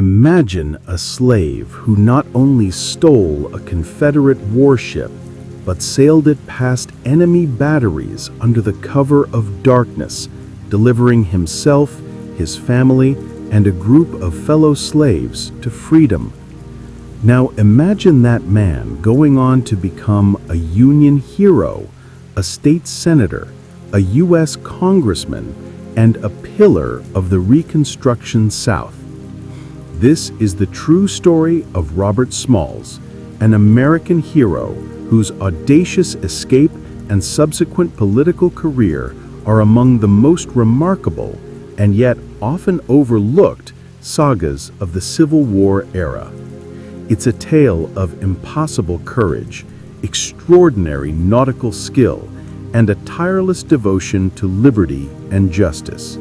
Imagine a slave who not only stole a Confederate warship, but sailed it past enemy batteries under the cover of darkness, delivering himself, his family, and a group of fellow slaves to freedom. Now imagine that man going on to become a Union hero, a state senator, a U.S. congressman, and a pillar of the Reconstruction South. This is the true story of Robert Smalls, an American hero whose audacious escape and subsequent political career are among the most remarkable and yet often overlooked sagas of the Civil War era. It's a tale of impossible courage, extraordinary nautical skill, and a tireless devotion to liberty and justice.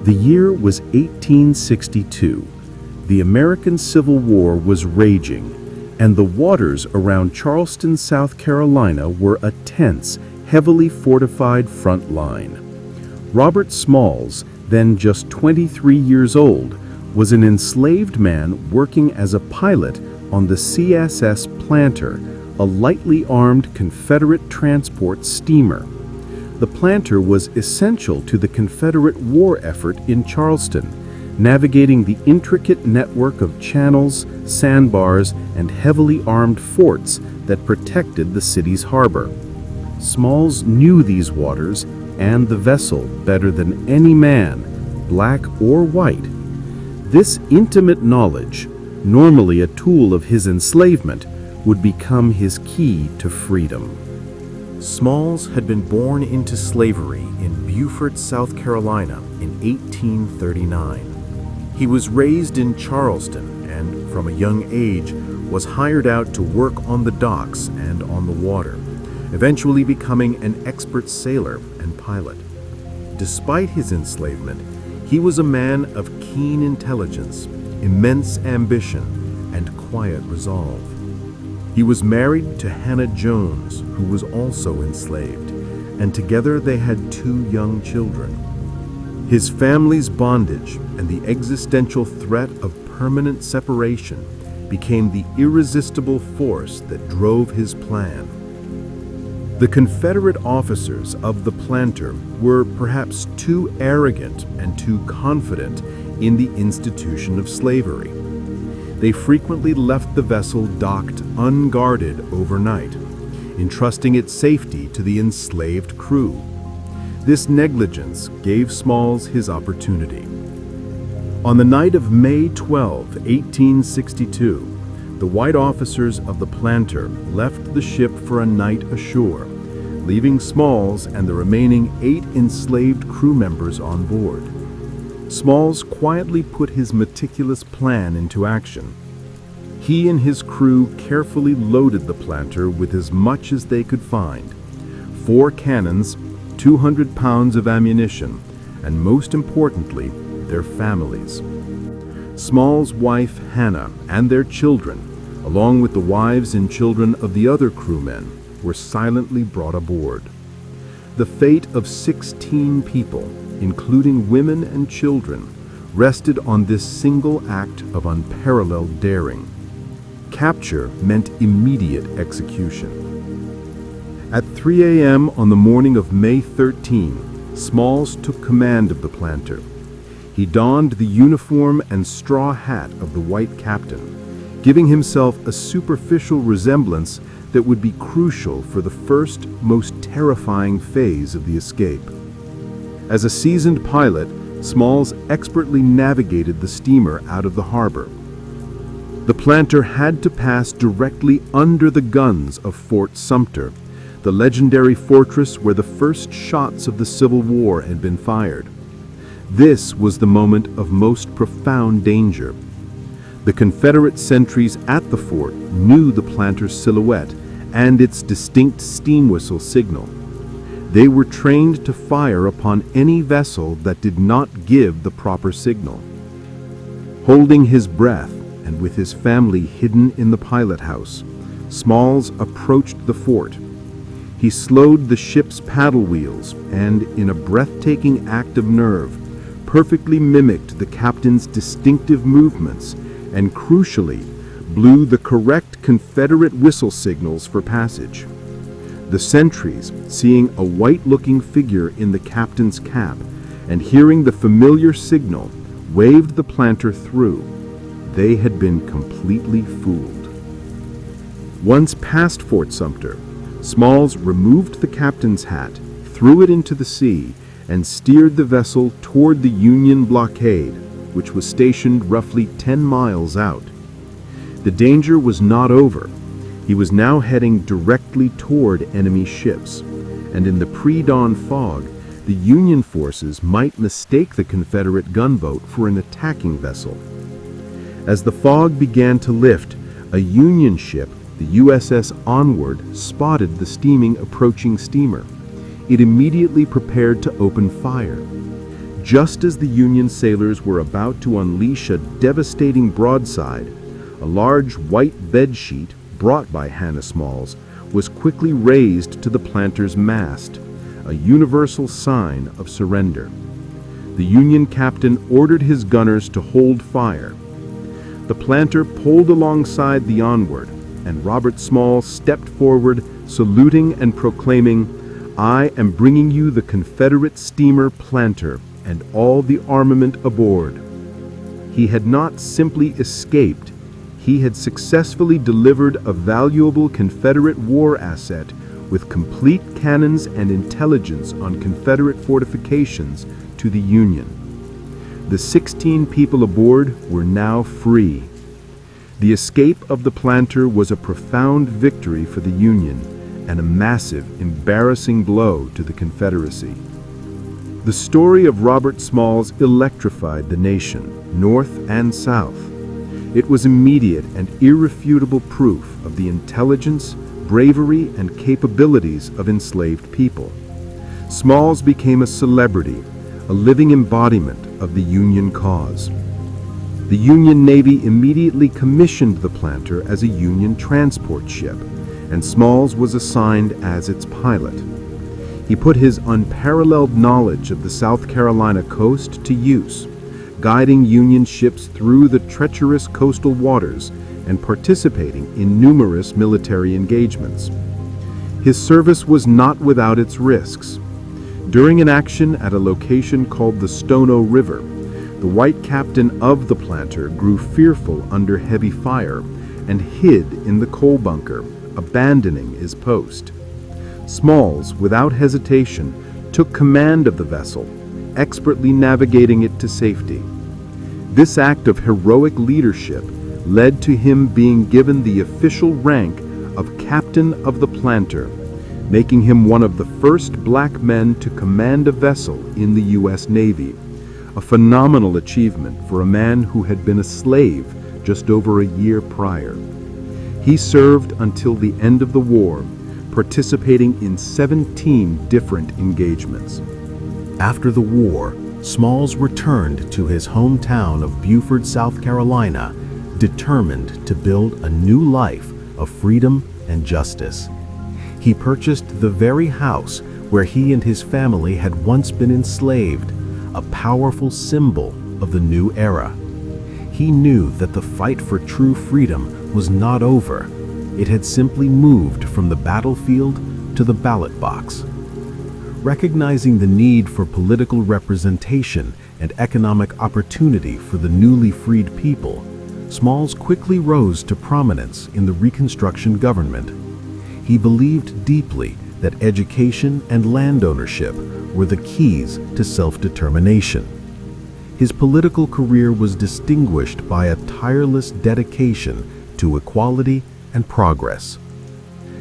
The year was 1862. The American Civil War was raging, and the waters around Charleston, South Carolina were a tense, heavily fortified front line. Robert Smalls, then just 23 years old, was an enslaved man working as a pilot on the CSS Planter, a lightly armed Confederate transport steamer. The Planter was essential to the Confederate war effort in Charleston, navigating the intricate network of channels, sandbars, and heavily armed forts that protected the city's harbor. Smalls knew these waters and the vessel better than any man, black or white. This intimate knowledge, normally a tool of his enslavement, would become his key to freedom. Smalls had been born into slavery in Beaufort, South Carolina in 1839. He was raised in Charleston and, from a young age, was hired out to work on the docks and on the water, eventually becoming an expert sailor and pilot. Despite his enslavement, he was a man of keen intelligence, immense ambition, and quiet resolve. He was married to Hannah Jones, who was also enslaved, and together they had 2 young children. His family's bondage and the existential threat of permanent separation became the irresistible force that drove his plan. The Confederate officers of the Planter were perhaps too arrogant and too confident in the institution of slavery. They frequently left the vessel docked unguarded overnight, entrusting its safety to the enslaved crew. This negligence gave Smalls his opportunity. On the night of May 12, 1862, the white officers of the Planter left the ship for a night ashore, leaving Smalls and the remaining 8 enslaved crew members on board. Smalls quietly put his meticulous plan into action. He and his crew carefully loaded the Planter with as much as they could find: 4 cannons, 200 pounds of ammunition, and most importantly, their families. Smalls' wife Hannah and their children, along with the wives and children of the other crewmen, were silently brought aboard. The fate of 16 people, including women and children, rested on this single act of unparalleled daring. Capture meant immediate execution. At 3 a.m. on the morning of May 13, Smalls took command of the Planter. He donned the uniform and straw hat of the white captain, giving himself a superficial resemblance that would be crucial for the first, most terrifying phase of the escape. As a seasoned pilot, Smalls expertly navigated the steamer out of the harbor. The Planter had to pass directly under the guns of Fort Sumter, the legendary fortress where the first shots of the Civil War had been fired. This was the moment of most profound danger. The Confederate sentries at the fort knew the Planter's silhouette and its distinct steam whistle signal. They were trained to fire upon any vessel that did not give the proper signal. Holding his breath and with his family hidden in the pilot house, Smalls approached the fort. He slowed the ship's paddle wheels and, in a breathtaking act of nerve, perfectly mimicked the captain's distinctive movements and, crucially, blew the correct Confederate whistle signals for passage. The sentries, seeing a white-looking figure in the captain's cap and hearing the familiar signal, waved the planter through. They had been completely fooled. Once past Fort Sumter, Smalls removed the captain's hat, threw it into the sea, and steered the vessel toward the Union blockade, which was stationed roughly 10 miles out. The danger was not over. He was now heading directly toward enemy ships, and in the pre-dawn fog, the Union forces might mistake the Confederate gunboat for an attacking vessel. As the fog began to lift, a Union ship, the USS Onward, spotted the approaching steamer. It immediately prepared to open fire. Just as the Union sailors were about to unleash a devastating broadside, a large white bedsheet brought by Hannah Smalls was quickly raised to the planter's mast, a universal sign of surrender. The Union captain ordered his gunners to hold fire. The planter pulled alongside the Onward, and Robert Smalls stepped forward, saluting and proclaiming, "I am bringing you the Confederate steamer Planter and all the armament aboard." He had not simply escaped. He had successfully delivered a valuable Confederate war asset with complete cannons and intelligence on Confederate fortifications to the Union. The 16 people aboard were now free. The escape of the planter was a profound victory for the Union and a massive, embarrassing blow to the Confederacy. The story of Robert Smalls electrified the nation, North and South. It was immediate and irrefutable proof of the intelligence, bravery, and capabilities of enslaved people. Smalls became a celebrity, a living embodiment of the Union cause. The Union Navy immediately commissioned the planter as a Union transport ship, and Smalls was assigned as its pilot. He put his unparalleled knowledge of the South Carolina coast to use, guiding Union ships through the treacherous coastal waters and participating in numerous military engagements. His service was not without its risks. During an action at a location called the Stono River, the white captain of the planter grew fearful under heavy fire and hid in the coal bunker, abandoning his post. Smalls, without hesitation, took command of the vessel, expertly navigating it to safety. This act of heroic leadership led to him being given the official rank of Captain of the Planter, making him one of the first black men to command a vessel in the U.S. Navy, a phenomenal achievement for a man who had been a slave just over a year prior. He served until the end of the war, participating in 17 different engagements. After the war, Smalls returned to his hometown of Beaufort, South Carolina, determined to build a new life of freedom and justice. He purchased the very house where he and his family had once been enslaved, a powerful symbol of the new era. He knew that the fight for true freedom was not over. It had simply moved from the battlefield to the ballot box. Recognizing the need for political representation and economic opportunity for the newly freed people, Smalls quickly rose to prominence in the Reconstruction government. He believed deeply that education and land ownership were the keys to self-determination. His political career was distinguished by a tireless dedication to equality and progress.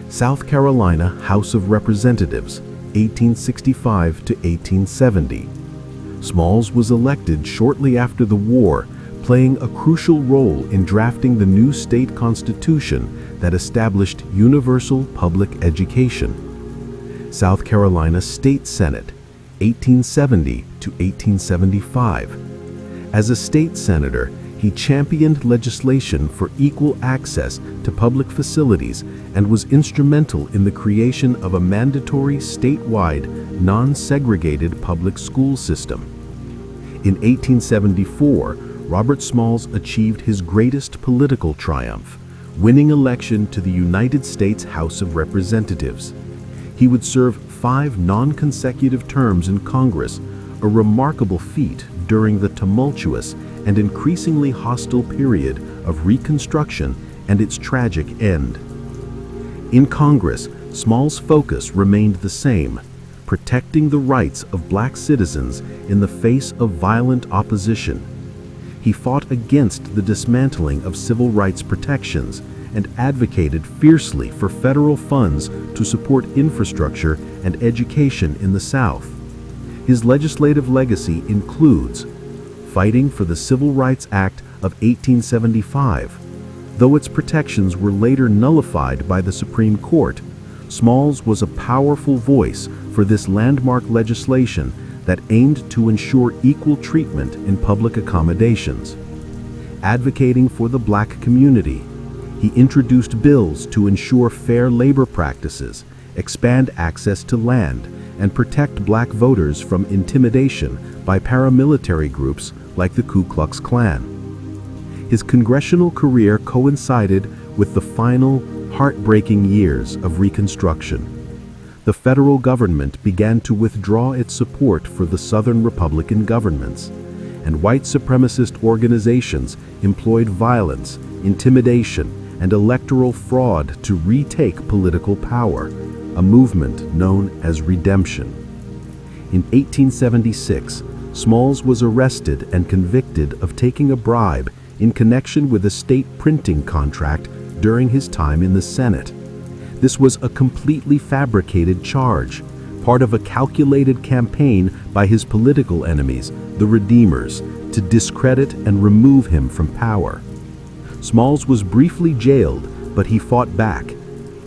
South Carolina House of Representatives, 1865 to 1870. Smalls was elected shortly after the war, playing a crucial role in drafting the new state constitution that established universal public education. South Carolina State Senate, 1870 to 1875. As a state senator, he championed legislation for equal access to public facilities and was instrumental in the creation of a mandatory statewide, non-segregated public school system. In 1874, Robert Smalls achieved his greatest political triumph, winning election to the United States House of Representatives. He would serve 5 non-consecutive terms in Congress, a remarkable feat during the tumultuous and increasingly hostile period of Reconstruction and its tragic end. In Congress, Smalls' focus remained the same: protecting the rights of black citizens in the face of violent opposition. He fought against the dismantling of civil rights protections and advocated fiercely for federal funds to support infrastructure and education in the South. His legislative legacy includes fighting for the Civil Rights Act of 1875. Though its protections were later nullified by the Supreme Court, Smalls was a powerful voice for this landmark legislation that aimed to ensure equal treatment in public accommodations. Advocating for the black community, he introduced bills to ensure fair labor practices, expand access to land, and protect black voters from intimidation by paramilitary groups like the Ku Klux Klan. His congressional career coincided with the final, heartbreaking years of Reconstruction. The federal government began to withdraw its support for the Southern Republican governments, and white supremacist organizations employed violence, intimidation, and electoral fraud to retake political power, a movement known as redemption. In 1876, Smalls was arrested and convicted of taking a bribe in connection with a state printing contract during his time in the Senate. This was a completely fabricated charge, part of a calculated campaign by his political enemies, the Redeemers, to discredit and remove him from power. Smalls was briefly jailed, but he fought back.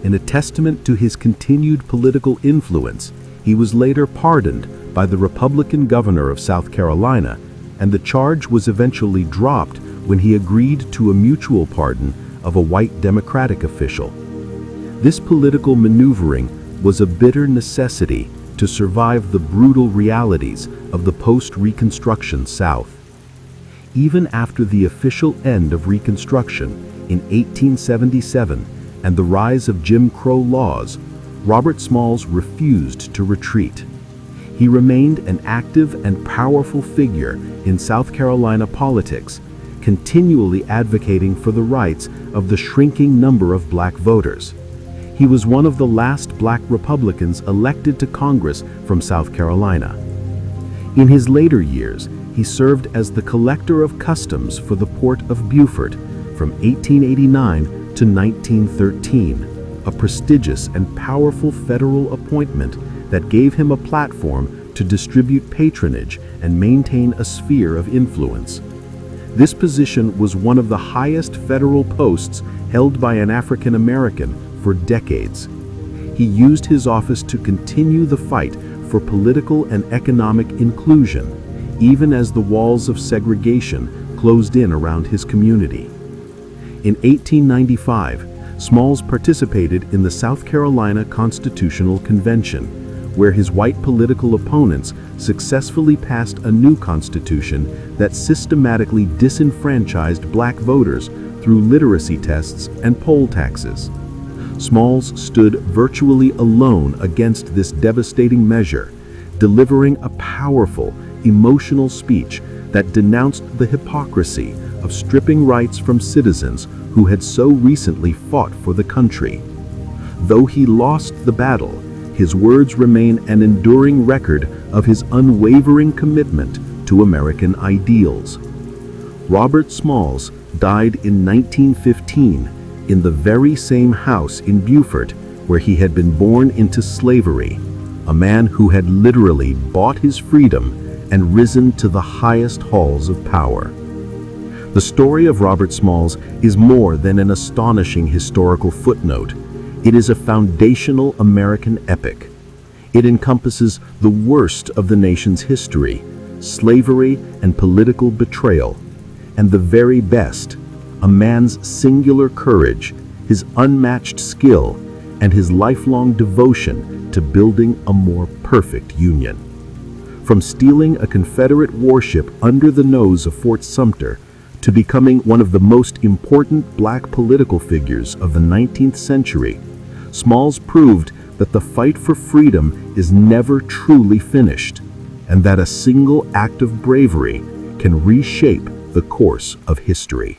In a testament to his continued political influence, he was later pardoned by the Republican governor of South Carolina, and the charge was eventually dropped when he agreed to a mutual pardon of a white Democratic official. This political maneuvering was a bitter necessity to survive the brutal realities of the post-Reconstruction South. Even after the official end of Reconstruction in 1877 and the rise of Jim Crow laws, Robert Smalls refused to retreat. He remained an active and powerful figure in South Carolina politics, continually advocating for the rights of the shrinking number of black voters. He was one of the last black Republicans elected to Congress from South Carolina. In his later years, he served as the collector of customs for the port of Beaufort from 1889 to 1913, a prestigious and powerful federal appointment that gave him a platform to distribute patronage and maintain a sphere of influence. This position was one of the highest federal posts held by an African American for decades. He used his office to continue the fight for political and economic inclusion, even as the walls of segregation closed in around his community. In 1895, Smalls participated in the South Carolina Constitutional Convention, where his white political opponents successfully passed a new constitution that systematically disenfranchised black voters through literacy tests and poll taxes. Smalls stood virtually alone against this devastating measure, delivering a powerful, emotional speech that denounced the hypocrisy of stripping rights from citizens who had so recently fought for the country. Though he lost the battle, his words remain an enduring record of his unwavering commitment to American ideals. Robert Smalls died in 1915 in the very same house in Beaufort where he had been born into slavery, a man who had literally bought his freedom and risen to the highest halls of power. The story of Robert Smalls is more than an astonishing historical footnote. It is a foundational American epic. It encompasses the worst of the nation's history, slavery and political betrayal, and the very best, a man's singular courage, his unmatched skill, and his lifelong devotion to building a more perfect union. From stealing a Confederate warship under the nose of Fort Sumter to becoming one of the most important black political figures of the 19th century, Smalls proved that the fight for freedom is never truly finished, and that a single act of bravery can reshape the course of history.